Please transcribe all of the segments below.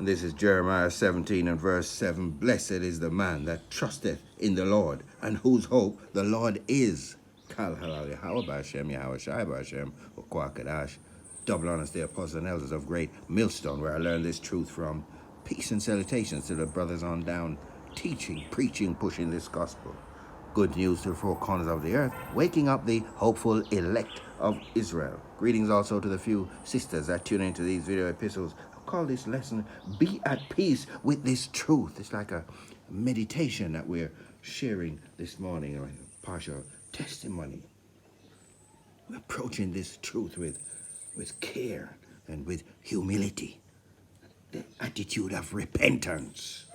And this is Jeremiah 17 and verse 7. Blessed is the man that trusteth in the Lord, and whose hope the Lord is. Kal halal Yahweh B'Hashem, Yahweh Shai B'Hashem, Okwakadash. Double honors the apostles and elders of Great Millstone, where I learned this truth from. Peace and salutations to the brothers on down, teaching, preaching, pushing this gospel. Good news to the four corners of the earth, waking up the hopeful elect of Israel. Greetings also to the few sisters that tune into these video epistles. I call this lesson, Be at Peace with This Truth. It's like a meditation that we're sharing this morning, or a partial testimony. We're approaching this truth with care and with humility, the attitude of repentance.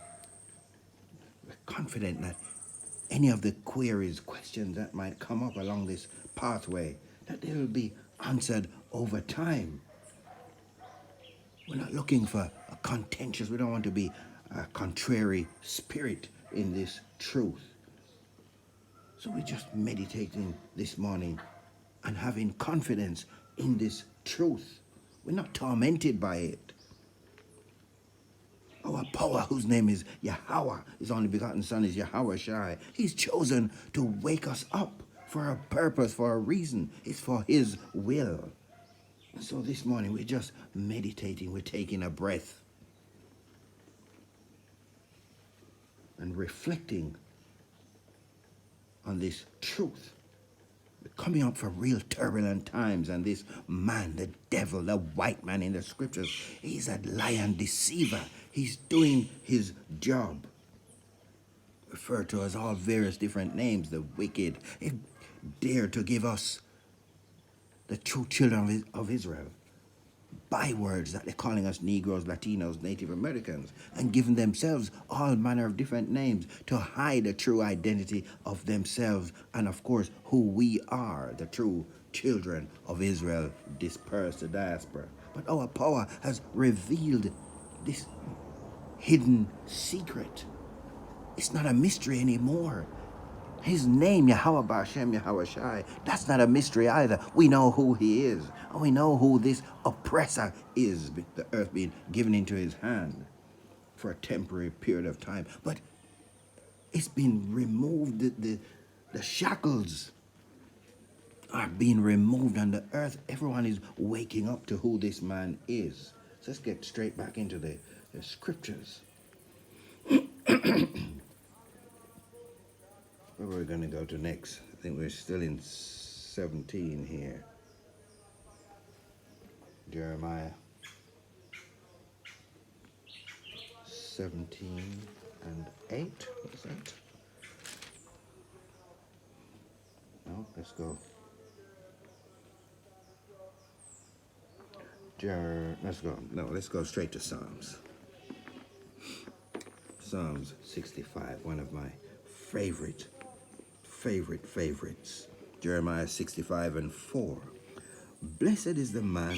We're confident that any of the queries, questions that might come up along this pathway, that they will be answered over time. We're not looking for a contentious, we don't want to be a contrary spirit in this truth. So we're just meditating this morning and having confidence in this truth. We're not tormented by it. Our power, whose name is Yahweh, his only begotten Son is Yahweh Shai. He's chosen to wake us up for a purpose, for a reason. It's for his will. And so this morning we're just meditating, we're taking a breath and reflecting on this truth. We're coming up for real turbulent times, and this man, the devil, the white man in the scriptures, he's a lion deceiver. He's doing his job. Referred to as all various different names, the wicked. He dared to give us, the true children of Israel, bywords that they're calling us Negroes, Latinos, Native Americans, and giving themselves all manner of different names to hide the true identity of themselves and, of course, who we are, the true children of Israel, dispersed the diaspora. But our power has revealed this hidden secret. It's not a mystery anymore. His name, Yahweh B'Hashem, Yahweh Shai, that's not a mystery either. We know who he is. And we know who this oppressor is, the earth being given into his hand for a temporary period of time. But it's been removed. The shackles are being removed on the earth. Everyone is waking up to who this man is. So let's get straight back into the scriptures. Where we're going to go to next? I think we're still in 17 here. Jeremiah 17 and 8. What's that? No, let's go. Let's go. No, let's go straight to Psalms. Psalms 65, one of my favorites. Jeremiah 65 and 4. Blessed is the man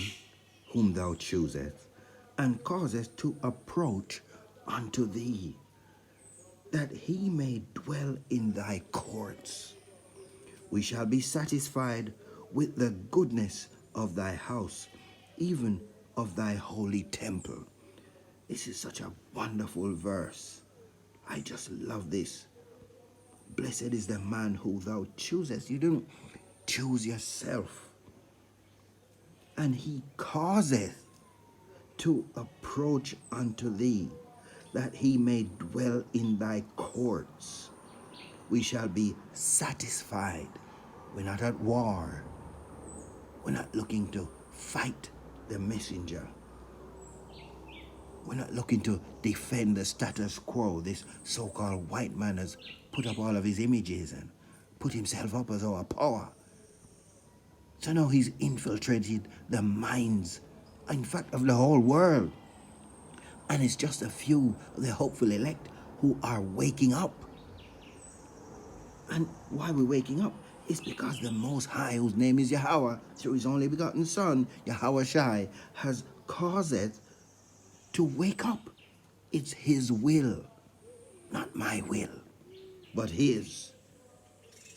whom thou choosest, and causest to approach unto thee, that he may dwell in thy courts. We shall be satisfied with the goodness of thy house, even of thy holy temple. This is such a wonderful verse. I just love this. Blessed is the man who thou choosest. You don't choose yourself. And he causeth to approach unto thee, that he may dwell in thy courts. We shall be satisfied. We're not at war. We're not looking to fight the messenger. We're not looking to defend the status quo. This so-called white man has put up all of his images and put himself up as our power. So now he's infiltrated the minds, in fact, of the whole world. And it's just a few of the hopeful elect who are waking up. And why we're waking up is because the Most High, whose name is Yahweh, through his only begotten Son, Yahweh Shai, has caused it to wake up. It's his will, not my will, but his.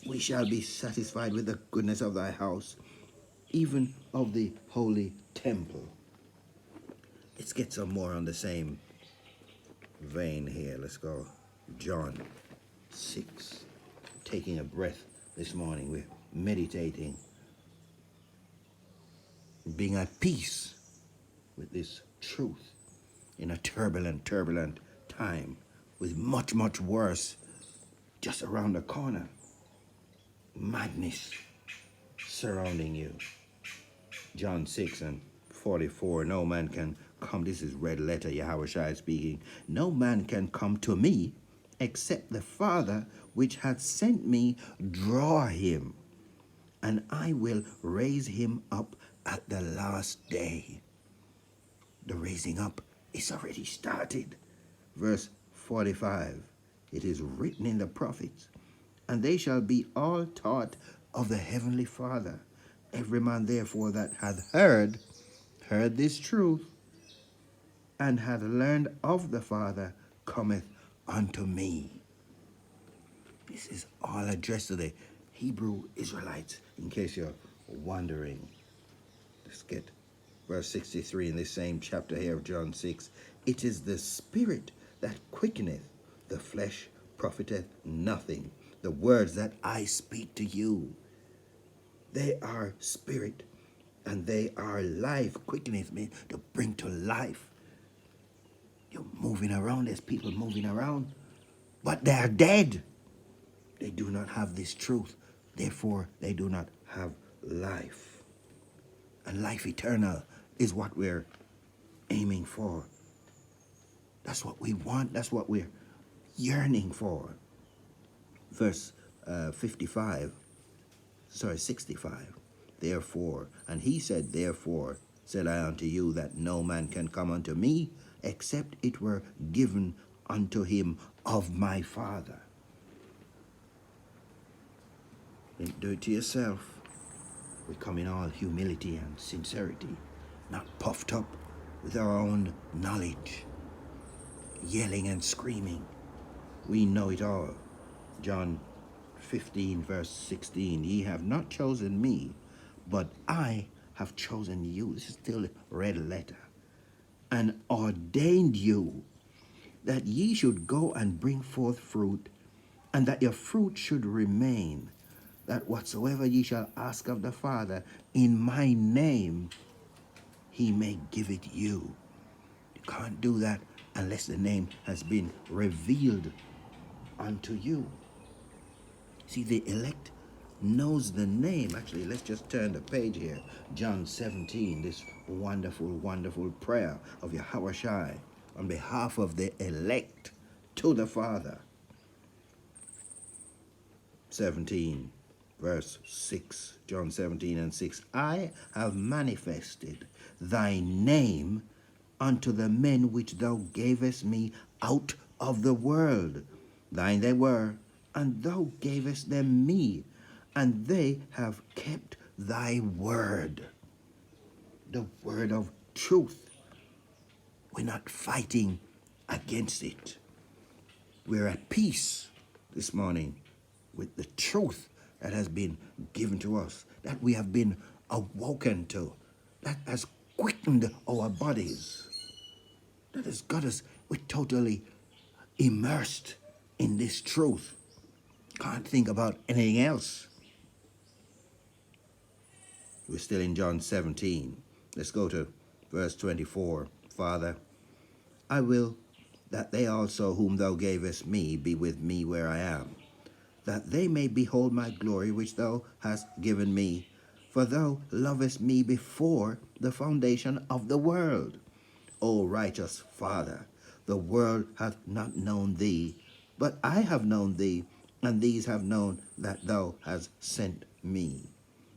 We shall be satisfied with the goodness of thy house, even of the holy temple. Let's get some more on the same vein here. Let's go. John 6. Taking a breath this morning. We're meditating, being at peace with this truth in a turbulent time with much worse just around the corner. Madness surrounding you. John 6 and 44. No man can come. This is red letter, Yahweh Shai speaking. No man can come to me except the Father which hath sent me draw him, and I will raise him up at the last day. The raising up is already started. Verse 45. It is written in the prophets, and they shall be all taught of the heavenly Father. Every man therefore that hath heard this truth, and hath learned of the Father, cometh unto me. This is all addressed to the Hebrew Israelites, in case you're wondering. Let's get verse 63 in this same chapter here of John 6. It is the Spirit that quickeneth, the flesh profiteth nothing. The words that I speak to you, they are spirit and they are life. Quickeneth me to bring to life. You're moving around, there's people moving around, but they're dead. They do not have this truth. Therefore, they do not have life. And life eternal is what we're aiming for. That's what we want. That's what we're yearning for. Verse 65. Therefore, and he said, therefore, said I unto you that no man can come unto me except it were given unto him of my Father. Don't do it to yourself. We come in all humility and sincerity, not puffed up with our own knowledge, yelling and screaming. We know it all. John 15 verse 16. Ye have not chosen me, but I have chosen you. This is still a red letter. And ordained you that ye should go and bring forth fruit, and that your fruit should remain, that whatsoever ye shall ask of the Father in my name, he may give it you. You can't do that unless the name has been revealed unto you. See, the elect knows the name. Actually, let's just turn the page here. John 17, this wonderful prayer of Yahweh Shai on behalf of the elect to the Father. 17 verse 6. John 17 and 6. I have manifested thy name unto the men which thou gavest me out of the world. Thine they were, and thou gavest them me, and they have kept thy word. The word of truth. We're not fighting against it. We're at peace this morning with the truth that has been given to us, that we have been awoken to, that has quickened our bodies, that has got us, we're totally immersed in this truth. Can't think about anything else. We're still in John 17. Let's go to verse 24. Father, I will that they also whom thou gavest me be with me where I am, that they may behold my glory which thou hast given me. For thou lovest me before the foundation of the world. O righteous Father, the world hath not known thee, but I have known thee, and these have known that thou hast sent me.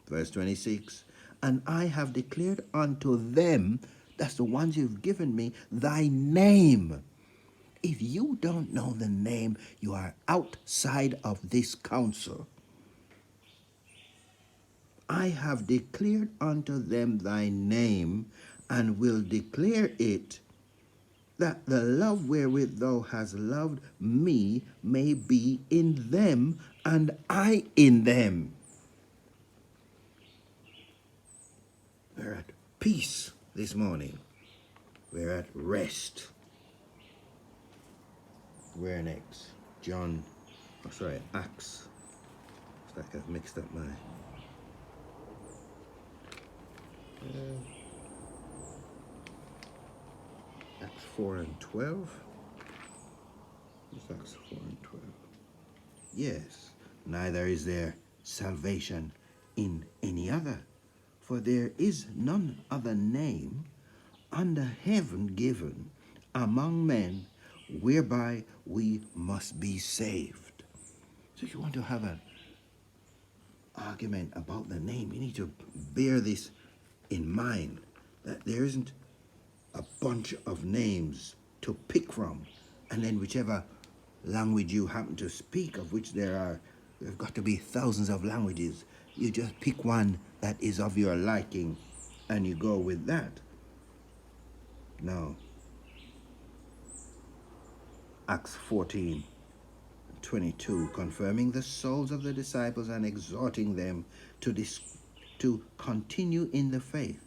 Verse 26, and I have declared unto them, that's the ones you've given me, thy name. If you don't know the name, you are outside of this counsel. I have declared unto them thy name, and will declare it, that the love wherewith thou hast loved me may be in them, and I in them. We're at peace this morning. We're at rest. Where next? Acts. It's like I've mixed up my... Acts 4 and 12? It's Acts 4 and 12. Yes, neither is there salvation in any other, for there is none other name under heaven given among men whereby we must be saved. So if you want to have an argument about the name, you need to bear this in mind, that there isn't a bunch of names to pick from, and then whichever language you happen to speak, of which there've got to be thousands of languages, you just pick one that is of your liking and you go with that. No. Acts 14:22, confirming the souls of the disciples and exhorting them to continue in the faith,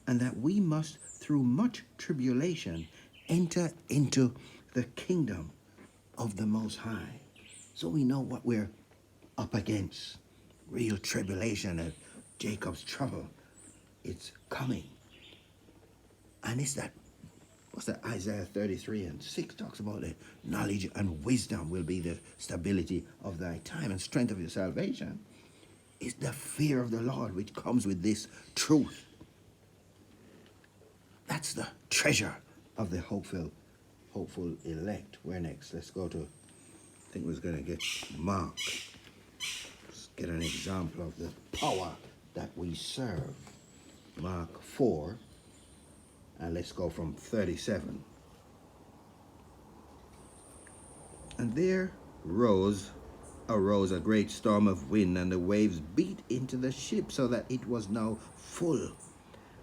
and that we must, through much tribulation, enter into the kingdom of the Most High. So we know what we're up against. Real tribulation of Jacob's trouble. It's coming. And it's that, what's that, Isaiah 33:6 talks about it. Knowledge and wisdom will be the stability of thy time and strength of your salvation. It's the fear of the Lord which comes with this truth. That's the treasure of the hopeful elect. Where next? Let's go to, I think we're going to get Mark. Let's get an example of the power that we serve. Mark 4, and let's go from 37. And there arose a great storm of wind, and the waves beat into the ship so that it was now full.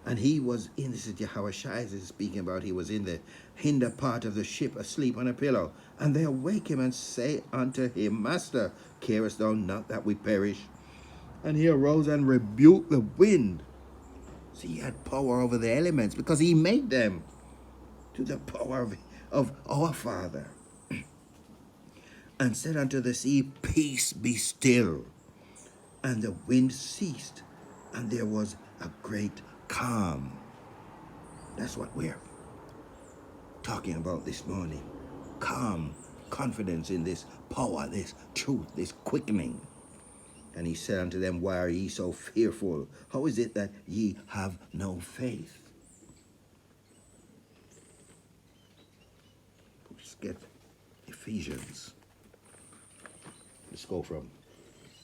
And he was in, this is Yahushua is speaking about, he was in the hinder part of the ship asleep on a pillow. And they awake him and say unto him, Master, carest thou not that we perish? And he arose and rebuked the wind. See, he had power over the elements because he made them to the power of our Father. And said unto the sea, Peace, be still. And the wind ceased, and there was a great calm. That's what we're talking about this morning. Calm, confidence in this power, this truth, this quickening. And he said unto them, Why are ye so fearful? How is it that ye have no faith? Let's get Ephesians. Let's go from,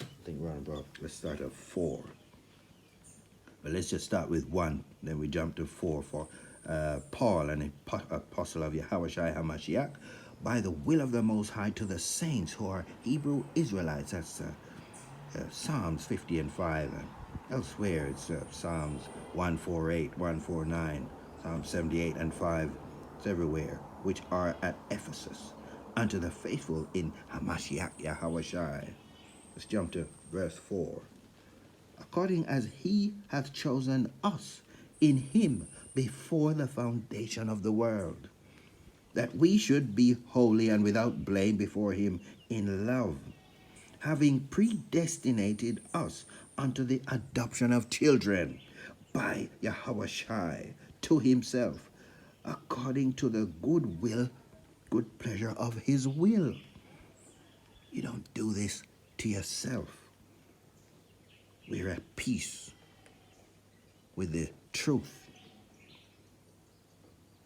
I think we're on about, let's start at 4. But let's just start with 1, then we jump to 4 for Paul, an apostle of Yahushua HaMashiach, by the will of the Most High, to the saints who are Hebrew Israelites. That's Psalms 50 and 5. And elsewhere it's Psalms 148, 149, Psalm 78 and 5. It's everywhere, which are at Ephesus, unto the faithful in Hamashiach Yahushua. Let's jump to verse 4. According as he hath chosen us in him before the foundation of the world, that we should be holy and without blame before him in love, having predestinated us unto the adoption of children by Yahushua to himself, according to the good pleasure of his will. You don't do this to yourself. We're at peace with the truth,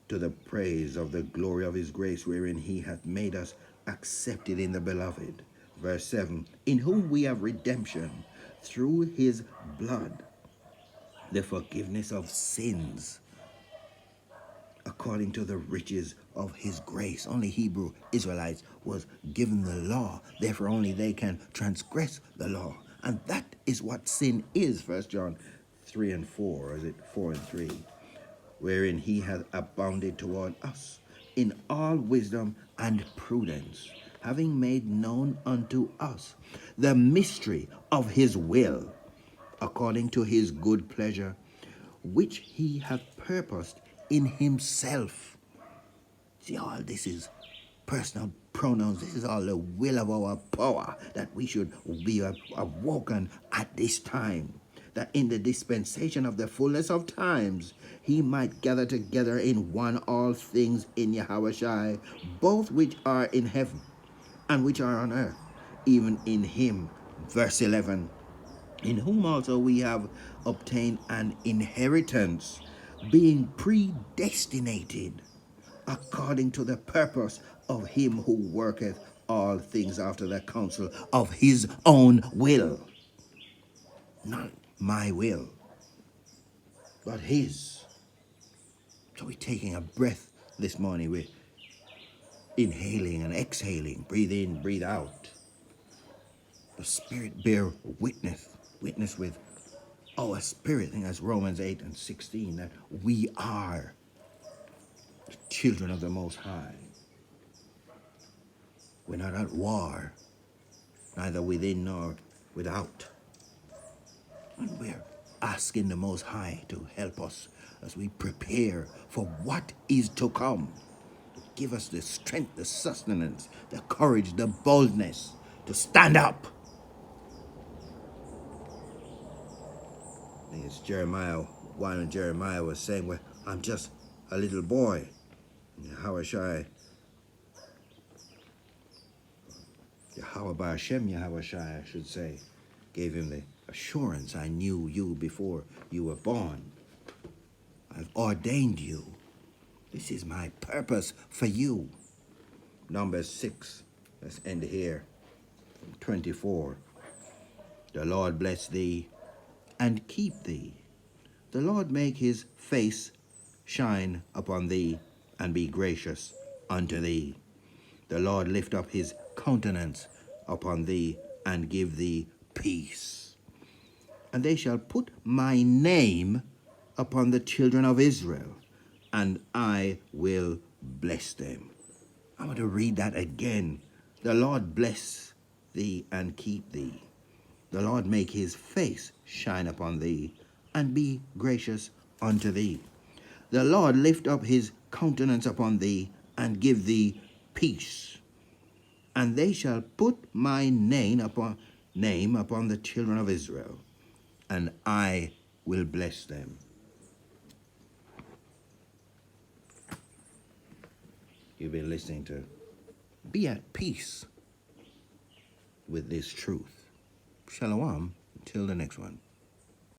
to the praise of the glory of his grace, wherein he hath made us accepted in the beloved. Verse 7, in whom we have redemption through his blood, the forgiveness of sins, according to the riches of his grace. Only Hebrew Israelites was given the law, therefore only they can transgress the law. And that is what sin is, 1 John 3 and 4, or is it 4 and 3? Wherein he hath abounded toward us in all wisdom and prudence, having made known unto us the mystery of his will, according to his good pleasure, which he hath purposed in himself. See, all this is personal pronouns. This is all the will of our power, that we should be awoken at this time, that in the dispensation of the fullness of times he might gather together in one all things in Yahushua, both which are in heaven and which are on earth, even in him. Verse 11, in whom also we have obtained an inheritance, being predestinated according to the purpose of him who worketh all things after the counsel of his own will. Not my will, but his. So we're taking a breath this morning. We're inhaling and exhaling. Breathe in, breathe out. The Spirit bear witness with our spirit. I think that's Romans 8 and 16, that we are the children of the Most High. We're not at war, neither within nor without. And we're asking the Most High to help us as we prepare for what is to come. Give us the strength, the sustenance, the courage, the boldness to stand up. I think it's Jeremiah, one of Jeremiah was saying, well, I'm just a little boy. Yahushua, Yahweh Hashem, Yahushua, I should say, gave him the assurance, I knew you before you were born. I've ordained you. This is my purpose for you. Numbers 6, let's end here. 24. The Lord bless thee and keep thee. The Lord make his face shine upon thee and be gracious unto thee. The Lord lift up his countenance upon thee and give thee peace. And they shall put my name upon the children of Israel, and I will bless them. I want to read that again. The Lord bless thee and keep thee. The Lord make his face shine upon thee and be gracious unto thee. The Lord lift up his countenance upon thee and give thee peace. And they shall put my name upon the children of Israel, and I will bless them. You've been listening to Be at Peace with this truth. Shalom, until the next one.